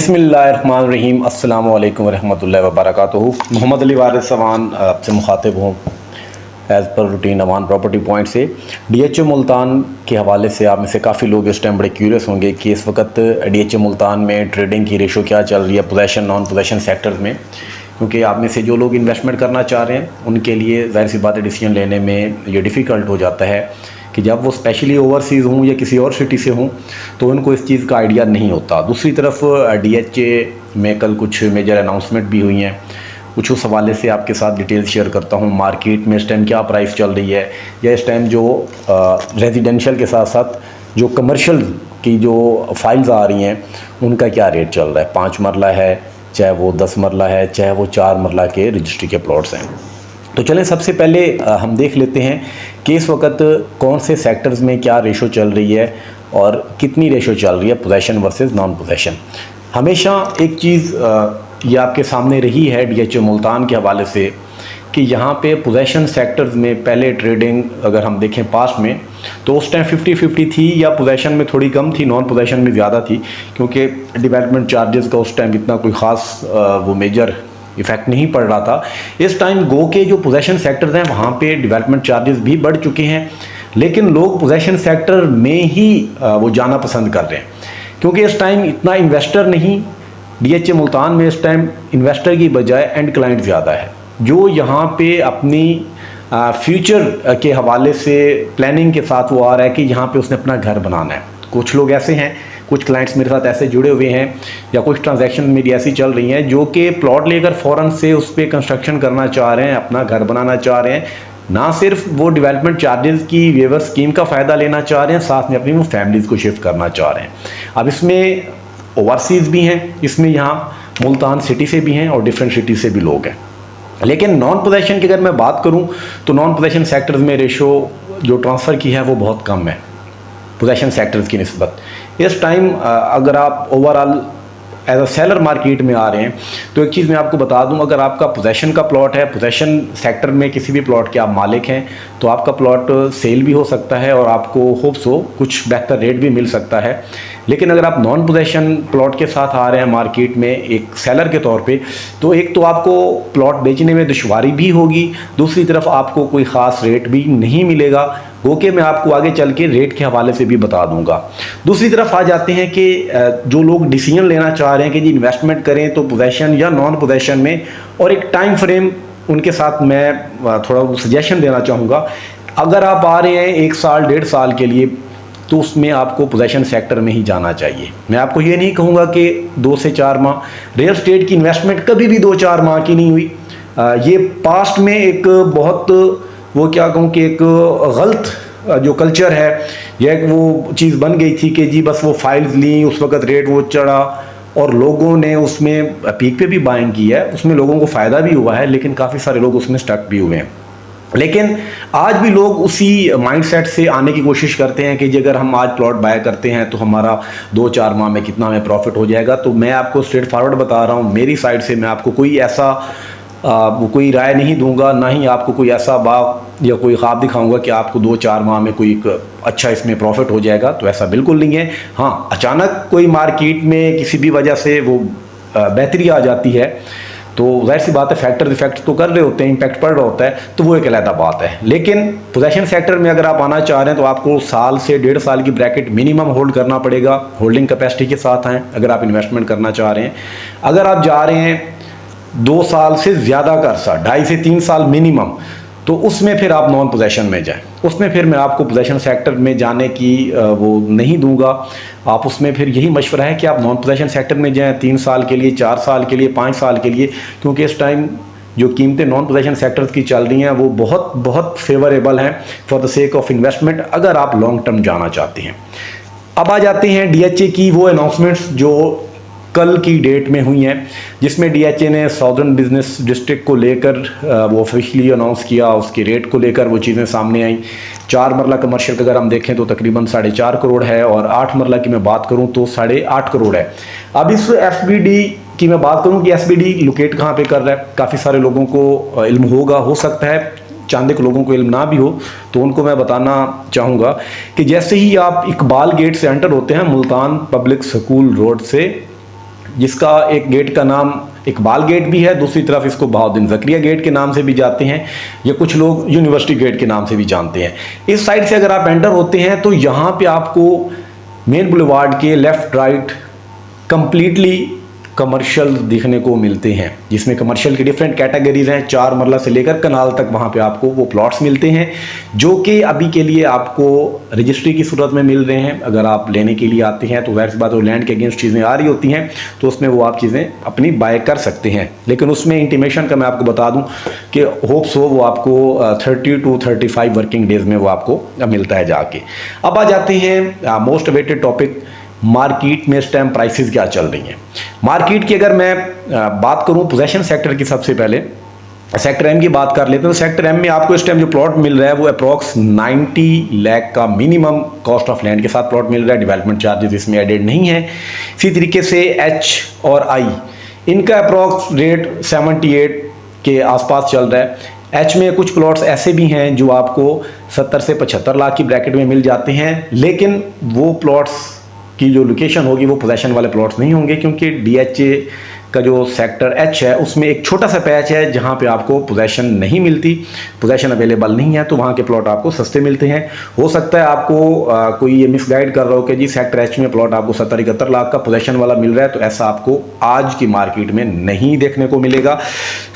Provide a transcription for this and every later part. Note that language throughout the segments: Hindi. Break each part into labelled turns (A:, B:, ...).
A: बिस्मिल्लाहिर्रहमानिर्रहीम अस्सलामु अलैकुम रहमतुल्लाहि व बरकातुहू। मोहम्मद अली वारिस सवान आपसे मुखातिब हूँ एज़ पर रूटीन अमान प्रॉपर्टी पॉइंट से। डीएचए मुल्तान के हवाले से आप में से काफ़ी लोग इस टाइम बड़े क्यूरियस होंगे कि इस वक्त डीएचए मुल्तान में ट्रेडिंग की रेशो क्या चल रही है पोजेशन नॉन पोजेशन सेक्टर्स में, क्योंकि आप में से जो लोग इन्वेस्टमेंट करना चाह रहे हैं उनके लिए ज़ाहिर सी बात है डिसीजन लेने में ये डिफ़िकल्ट हो जाता है कि जब वो स्पेशली ओवरसीज़ हों या किसी और सिटी से हों तो उनको इस चीज़ का आइडिया नहीं होता। दूसरी तरफ डीएचए में कल कुछ मेजर अनाउंसमेंट भी हुई हैं, कुछ उस हवाले से आपके साथ डिटेल शेयर करता हूँ। मार्केट में इस टाइम क्या प्राइस चल रही है या इस टाइम जो रेजिडेंशियल के साथ साथ जो कमर्शियल की जो फाइल्स आ रही हैं उनका क्या रेट चल रहा है। 5 मरला है, चाहे वो 10 मरला है, चाहे वो 4 मरला के रजिस्ट्री के प्लॉट्स हैं। तो चलें सबसे पहले हम देख लेते हैं कि इस वक्त कौन से सेक्टर्स में क्या रेशो चल रही है और कितनी रेशो चल रही है पोजेशन वर्सेस नॉन पोजेशन। हमेशा एक चीज़ ये आपके सामने रही है डीएचए मुल्तान के हवाले से कि यहाँ पे पोजेशन सेक्टर्स में पहले ट्रेडिंग अगर हम देखें पास्ट में तो उस टाइम 50-50 थी या पोजेशन में थोड़ी कम थी, नॉन पोजेशन में ज़्यादा थी, क्योंकि डेवलपमेंट चार्जेस का उस टाइम इतना कोई ख़ास वो मेजर इफ़ेक्ट नहीं पड़ रहा था। इस टाइम गो के जो पोजेशन सेक्टर्स हैं वहाँ पे डेवलपमेंट चार्जेस भी बढ़ चुके हैं, लेकिन लोग पोजेशन सेक्टर में ही वो जाना पसंद कर रहे हैं, क्योंकि इस टाइम इतना इन्वेस्टर नहीं डीएचए मुल्तान में। इस टाइम इन्वेस्टर की बजाय एंड क्लाइंट ज़्यादा है जो यहाँ पे अपनी फ्यूचर के हवाले से प्लानिंग के साथ वो आ रहा है कि यहाँ पे उसने अपना घर बनाना है। कुछ लोग ऐसे हैं, कुछ क्लाइंट्स मेरे साथ ऐसे जुड़े हुए हैं या कुछ ट्रांजैक्शन मेरी ऐसी चल रही हैं जो कि प्लॉट लेकर फ़ौरन से उस पर कंस्ट्रक्शन करना चाह रहे हैं, अपना घर बनाना चाह रहे हैं। ना सिर्फ वो डेवलपमेंट चार्जेस की वेवर स्कीम का फ़ायदा लेना चाह रहे हैं, साथ में अपनी वो फैमिलीज़ को शिफ्ट करना चाह रहे हैं। अब इसमें ओवरसीज़ भी हैं, इसमें यहाँ मुल्तान सिटी से भी हैं और डिफरेंट सिटी से भी लोग हैं। लेकिन नॉन पोजेशन की अगर मैं बात करूँ तो नॉन पोजेशन सेक्टर्स में रेशो जो ट्रांसफ़र की है वो बहुत कम है पोजेशन सेक्टर्स की निस्बत। इस टाइम अगर आप overall as a seller market में आ रहे हैं तो एक चीज़ मैं आपको बता दूं, अगर आपका पोजेशन का प्लॉट है, पोजेशन सेक्टर में किसी भी प्लॉट के आप मालिक हैं, तो आपका प्लॉट सेल भी हो सकता है और आपको होप्स हो कुछ बेहतर रेट भी मिल सकता है। लेकिन अगर आप नॉन पोजेशन प्लॉट के साथ आ रहे हैं मार्केट में एक सेलर के तौर पे, तो एक तो आपको प्लॉट बेचने में दुश्वारी भी होगी, दूसरी तरफ आपको कोई ख़ास रेट भी नहीं मिलेगा। ओके, मैं आपको आगे चल के रेट के हवाले से भी बता दूंगा। दूसरी तरफ आ जाते हैं कि जो लोग डिसीजन लेना चाह रहे हैं कि जी इन्वेस्टमेंट करें तो पोजेशन या नॉन पोजेशन में, और एक टाइम फ्रेम उनके साथ मैं थोड़ा सजेशन देना चाहूँगा। अगर आप आ रहे हैं 1 साल 1.5 साल के लिए तो उसमें आपको पोजेशन सेक्टर में ही जाना चाहिए। मैं आपको ये नहीं कहूँगा कि 2 से 4 माह, रियल स्टेट की इन्वेस्टमेंट कभी भी 2-4 माह की नहीं हुई। ये पास्ट में एक बहुत वो क्या कहूँ कि एक गलत जो कल्चर है, यह एक वो चीज़ बन गई थी कि जी बस वो फाइल्स ली, उस वक्त रेट वो चढ़ा और लोगों ने उसमें पीक पे भी बाइंग की है, उसमें लोगों को फ़ायदा भी हुआ है, लेकिन काफ़ी सारे लोग उसमें स्टक भी हुए हैं। लेकिन आज भी लोग उसी माइंडसेट से आने की कोशिश करते हैं कि जी अगर हम आज प्लॉट बाय करते हैं तो हमारा 2-4 माह में कितना हमें प्रॉफिट हो जाएगा। तो मैं आपको स्ट्रेट फॉरवर्ड बता रहा हूँ, मेरी साइड से मैं आपको कोई ऐसा कोई राय नहीं दूंगा, ना ही आपको कोई ऐसा बाग या कोई ख्वाब दिखाऊंगा कि आपको 2-4 माह में कोई अच्छा इसमें प्रॉफिट हो जाएगा। तो ऐसा बिल्कुल नहीं है। हाँ, अचानक कोई मार्केट में किसी भी वजह से वो बेहतरी आ जाती है तो जाहिर सी बात है फैक्टर इफेक्ट तो कर रहे होते हैं, इम्पैक्ट पड़ रहा होता है, तो वो एक अलग बात है। लेकिन पोजेशन सेक्टर में अगर आप आना चाह रहे हैं तो आपको साल से 1.5 साल की ब्रैकेट मिनिमम होल्ड करना पड़ेगा, होल्डिंग कैपेसिटी के साथ आएँ अगर आप इन्वेस्टमेंट करना चाह रहे हैं। अगर आप जा रहे हैं 2 साल से ज़्यादा का अरसा, 2.5 से 3 साल मिनिमम, तो उसमें फिर आप नॉन पोजेशन में जाएं। उसमें फिर मैं आपको पोजेशन सेक्टर में जाने की वो नहीं दूंगा। आप उसमें फिर यही मशवरा है कि आप नॉन पोजेशन सेक्टर में जाएं 3 साल के लिए, 4 साल के लिए, 5 साल के लिए, क्योंकि इस टाइम जो कीमतें नॉन पोजेशन सेक्टर्स की चल रही हैं वो बहुत बहुत फेवरेबल हैं for the sake of investment अगर आप लॉन्ग टर्म जाना चाहते हैं। अब आ जाते हैं डीएचए की वो अनाउंसमेंट्स जो कल की डेट में हुई हैं, जिसमें डीएचए ने साउदर्न बिजनेस डिस्ट्रिक्ट को लेकर वो ऑफिशियली अनाउंस किया, उसके रेट को लेकर वो चीज़ें सामने आई। 4 मरला कमर्शियल का अगर हम देखें तो तकरीबन 4.5 करोड़ है और 8 मरला की मैं बात करूं तो 8.5 करोड़ है। अब इस एसबीडी की मैं बात करूं कि एसबीडी लोकेट कहाँ पे कर रहा है, काफ़ी सारे लोगों को इल्म होगा, हो सकता है चांदे के लोगों को इल्म ना भी हो तो उनको मैं बताना चाहूँगा कि जैसे ही आप इकबाल गेट से एंटर होते हैं मुल्तान पब्लिक स्कूल रोड से जिसका एक गेट का नाम इकबाल गेट भी है, दूसरी तरफ इसको बहाउद्दीन ज़करिया गेट के नाम से भी जाते हैं, या कुछ लोग यूनिवर्सिटी गेट के नाम से भी जानते हैं। इस साइड से अगर आप एंटर होते हैं तो यहाँ पे आपको मेन बुलेवार्ड के लेफ्ट राइट कंप्लीटली कमर्शियल दिखने को मिलते हैं, जिसमें कमर्शियल की डिफरेंट कैटेगरीज हैं। 4 मरला से लेकर कनाल तक वहाँ पे आपको वो प्लॉट्स मिलते हैं, जो कि अभी के लिए आपको रजिस्ट्री की सूरत में मिल रहे हैं। अगर आप लेने के लिए आते हैं तो वैसे बात वो लैंड के अगेंस्ट चीज़ें आ रही होती हैं, तो उसमें वो आप चीज़ें अपनी बाय कर सकते हैं। लेकिन उसमें इंटीमेशन का मैं आपको बता दूँ कि होप्स हो वो आपको 30 to 35 वर्किंग डेज में वो आपको मिलता है जाके। अब आ जाते हैं मोस्ट अवेटेड टॉपिक, मार्केट में इस टाइम प्राइसेस क्या चल रही हैं। मार्केट की अगर मैं बात करूं पोजेशन सेक्टर की, सबसे पहले सेक्टर एम की बात कर लेते हैं। तो सेक्टर एम में आपको इस टाइम जो प्लॉट मिल रहा है वो अप्रॉक्स 90 लाख का मिनिमम कॉस्ट ऑफ लैंड के साथ प्लॉट मिल रहा है। डेवलपमेंट चार्जेस इसमें एडेड नहीं है। इसी तरीके से एच और आई, इनका अप्रॉक्स रेट 78 के आसपास चल रहा है। एच में कुछ प्लॉट्स ऐसे भी हैं जो आपको 70 से 75 लाख की ब्रैकेट में मिल जाते हैं, लेकिन वो प्लॉट्स की जो लोकेशन होगी वो पोजेशन वाले प्लॉट्स नहीं होंगे, क्योंकि डीएचए का जो सेक्टर एच है उसमें एक छोटा सा पैच है जहां पे आपको पोजेशन नहीं मिलती, पोजेशन अवेलेबल नहीं है, तो वहां के प्लॉट आपको सस्ते मिलते हैं। हो सकता है आपको कोई ये मिसगाइड कर रहा हो कि जी सेक्टर एच में प्लॉट आपको 70-71 लाख का पोजेशन वाला मिल रहा है, तो ऐसा आपको आज की मार्केट में नहीं देखने को मिलेगा।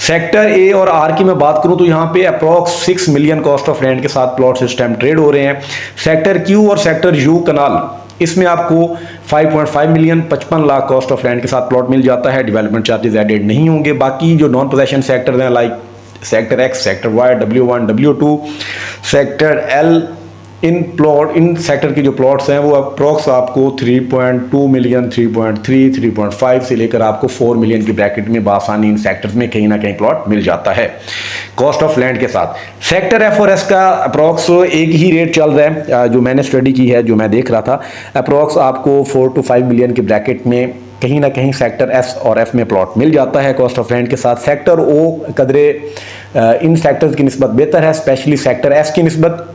A: सेक्टर ए और आर की मैं बात करूं तो यहाँ पे approx 6 million cost of land के साथ प्लॉट्स इस टाइम ट्रेड हो रहे हैं। सेक्टर क्यू और सेक्टर यू कनाल, इसमें आपको 5.5 million 55 lakh cost of land के साथ प्लॉट मिल जाता है। डेवलपमेंट चार्जेस एडेड नहीं होंगे। बाकी जो नॉन पोजेशन सेक्टर हैं like sector X, sector Y, W1, W2, sector L, इन सेक्टर की जो प्लॉट्स हैं वो अप्रॉक्स आपको 3.2 मिलियन, 3.3, 3.5 से लेकर आपको 4 मिलियन की ब्रैकेट में बासानी इन सेक्टर्स में कहीं ना कहीं प्लॉट मिल जाता है कॉस्ट ऑफ लैंड के साथ। सेक्टर एफ और एस का अप्रॉक्स एक ही रेट चल रहा है, जो मैंने स्टडी की है, जो मैं देख रहा था, अप्रॉक्स आपको 4 to 5 मिलियन की ब्रैकेट में कहीं ना कहीं सेक्टर एस और एफ में प्लॉट मिल जाता है कॉस्ट ऑफ लैंड के साथ। सेक्टर ओ कदरे इन सेक्टर्स की निस्बत बेहतर है, स्पेशली सेक्टर एस की निस्बत।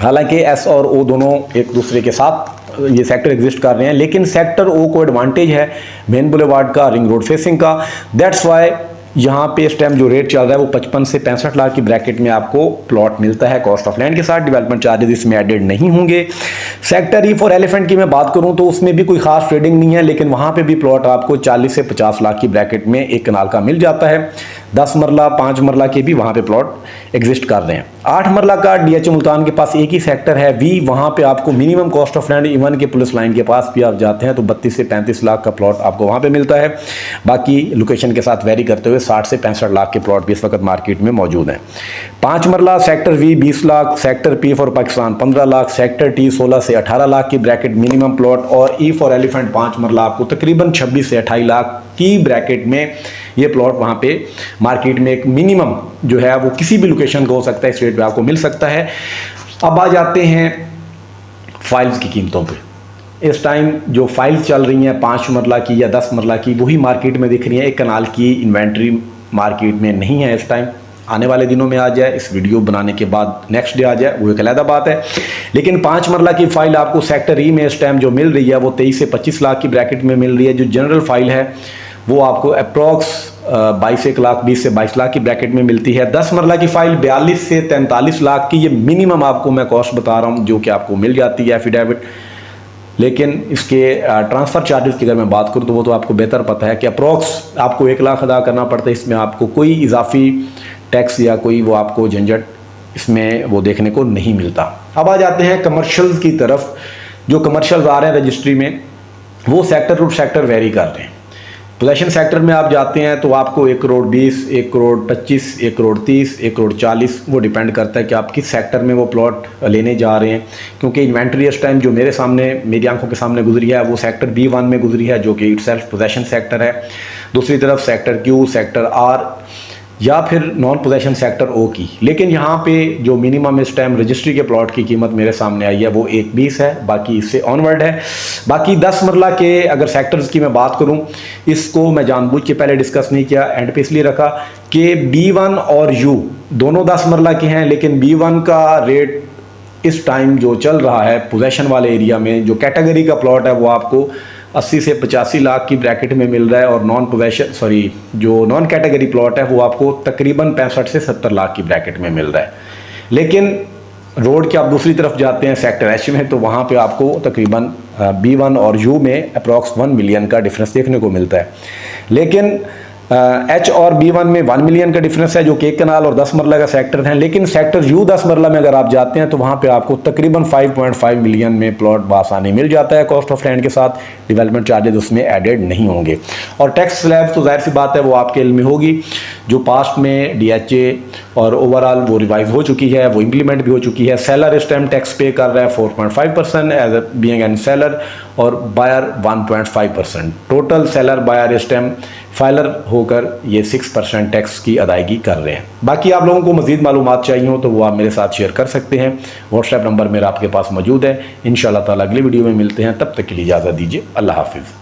A: हालांकि एस और ओ दोनों एक दूसरे के साथ ये सेक्टर एग्जिस्ट कर रहे हैं, लेकिन सेक्टर ओ को एडवांटेज है मेन बुलेवार्ड का, रिंग रोड फेसिंग का। दैट्स वाई यहाँ पे इस टाइम जो रेट चल रहा है वो 55 से 65 लाख की ब्रैकेट में आपको प्लॉट मिलता है कॉस्ट ऑफ लैंड के साथ। डेवलपमेंट चार्जेस इसमें एडेड नहीं होंगे। सेक्टर ई फॉर एलिफेंट की मैं बात करूँ तो उसमें भी कोई खास ट्रेडिंग नहीं है, लेकिन वहाँ पे भी प्लॉट आपको 40 से 50 लाख की ब्रैकेट में एक कनाल का मिल जाता है। 10 मरला 5 मरला के भी वहाँ पे प्लॉट एग्जिस्ट कर रहे हैं। 8 मरला का डीएचए मुल्तान के पास एक ही सेक्टर है वी, वहाँ पे आपको minimum cost of land even के पुलिस लाइन के पास भी आप जाते हैं तो 32 से 35 लाख का प्लॉट आपको वहाँ पे मिलता है। बाकी लोकेशन के साथ वेरी करते हुए 60 से 65 लाख के प्लॉट भी इस वक्त मार्केट में मौजूद हैं। 5 मरला sector V 20 lakh, sector P for Pakistan 15 lakh, sector T 16 से 18 लाख की ब्रैकेट मिनिमम प्लॉट, और ई फॉर एलिफेंट 5 मरला आपको तकरीबन 26 से 28 लाख की ब्रैकेट में ये प्लॉट वहाँ पे मार्केट में एक मिनिमम जो है वो किसी भी लोकेशन का हो सकता है, इस रेट पे आपको मिल सकता है। अब आ जाते हैं फाइल्स की कीमतों पे। इस टाइम जो फाइल्स चल रही हैं 5 मरला की या 10 मरला की, वही मार्केट में दिख रही हैं। एक कनाल की इन्वेंट्री मार्केट में नहीं है इस टाइम। आने वाले दिनों में आ जाए, इस वीडियो बनाने के बाद नेक्स्ट डे आ जाए, वो एक अलग बात है। लेकिन 5 मरला की फाइल आपको सेक्टर ई में इस टाइम जो मिल रही है वो 23 से 25 लाख की ब्रैकेट में मिल रही है। जो जनरल फाइल है वो आपको अप्रॉक्स 22 लाख 20 से 22 लाख की ब्रैकेट में मिलती है। 10 मरला की फाइल 42 से 43 लाख की, ये मिनिमम आपको मैं कॉस्ट बता रहा हूँ जो कि आपको मिल जाती है एफिडेविट। लेकिन इसके ट्रांसफ़र चार्जेस की अगर मैं बात करूँ तो वो तो आपको बेहतर पता है कि अप्रॉक्स आपको 1 लाख अदा करना पड़ता है। इसमें आपको कोई इजाफी टैक्स या कोई वो आपको झंझट इसमें वो देखने को नहीं मिलता। अब आ जाते हैं कमर्शियल की तरफ। जो कमर्शियल आ रहे हैं रजिस्ट्री में वो सेक्टर टू सेक्टर वेरी कर रहे हैं। पोजेशन सेक्टर में आप जाते हैं तो आपको 1 करोड़ 20, 1 करोड़ 25, 1 करोड़ 30, 1 करोड़ 40, वो डिपेंड करता है कि आप किस सेक्टर में वो प्लॉट लेने जा रहे हैं। क्योंकि इन्वेंट्री इस टाइम जो मेरे सामने, मेरी आंखों के सामने गुजरी है वो सेक्टर B1 में गुजरी है, जो कि इटसेल्फ पोजेशन सेक्टर है। दूसरी तरफ सेक्टर क्यू, सेक्टर आर या फिर नॉन पोजेशन सेक्टर ओ की। लेकिन यहाँ पे जो मिनिमम इस टाइम रजिस्ट्री के प्लॉट की कीमत मेरे सामने आई है वो 1.20 है, बाकी इससे ऑनवर्ड है। बाकी 10 मरला के अगर सेक्टर्स की मैं बात करूँ, इसको मैं जानबूझ के पहले डिस्कस नहीं किया, एंड पे इसलिए रखा कि B1 और U दोनों 10 मरला के हैं, लेकिन B1 का रेट इस टाइम जो चल रहा है पोजेशन वाले एरिया में, जो कैटेगरी का प्लॉट है वो आपको 80 से 85 लाख की ब्रैकेट में मिल रहा है, और जो नॉन कैटेगरी प्लॉट है वो आपको तकरीबन 65 से 70 लाख की ब्रैकेट में मिल रहा है। लेकिन रोड के आप दूसरी तरफ जाते हैं सेक्टर एच में, तो वहाँ पे आपको तकरीबन B1 और U में अप्रॉक्स 1 मिलियन का डिफरेंस देखने को मिलता है। लेकिन H और B1 में 1 मिलियन का डिफरेंस है, जो कि एक कनाल और 10 मरला का सेक्टर है। लेकिन सेक्टर U 10 मरला में अगर आप जाते हैं तो वहाँ पे आपको तकरीबन 5.5 मिलियन में प्लॉट बासानी मिल जाता है कॉस्ट ऑफ लैंड के साथ। डेवलपमेंट चार्जेस उसमें एडेड नहीं होंगे। और टैक्स स्लैब तो जाहिर सी बात है वो आपके इल्म में होगी, जो पास्ट में DHA और ओवरऑल वो रिवाइज हो चुकी है, वो इम्प्लीमेंट भी हो चुकी है। सेलर इस टाइम टैक्स पे कर रहा है 4.5% एज बीइंग एन सेलर, और बायर 1.5%। टोटल सेलर बायर इस टाइम फाइलर होकर ये 6% टैक्स की अदायगी कर रहे हैं। बाकी आप लोगों को मज़ीद मालूमात चाहिए हो तो वो आप मेरे साथ शेयर कर सकते हैं। व्हाट्सएप नंबर मेरा आपके पास मौजूद है। इंशाअल्लाह ताला अगली वीडियो में मिलते हैं, तब तक के लिए इजाज़त दीजिए। अल्लाह हाफिज़।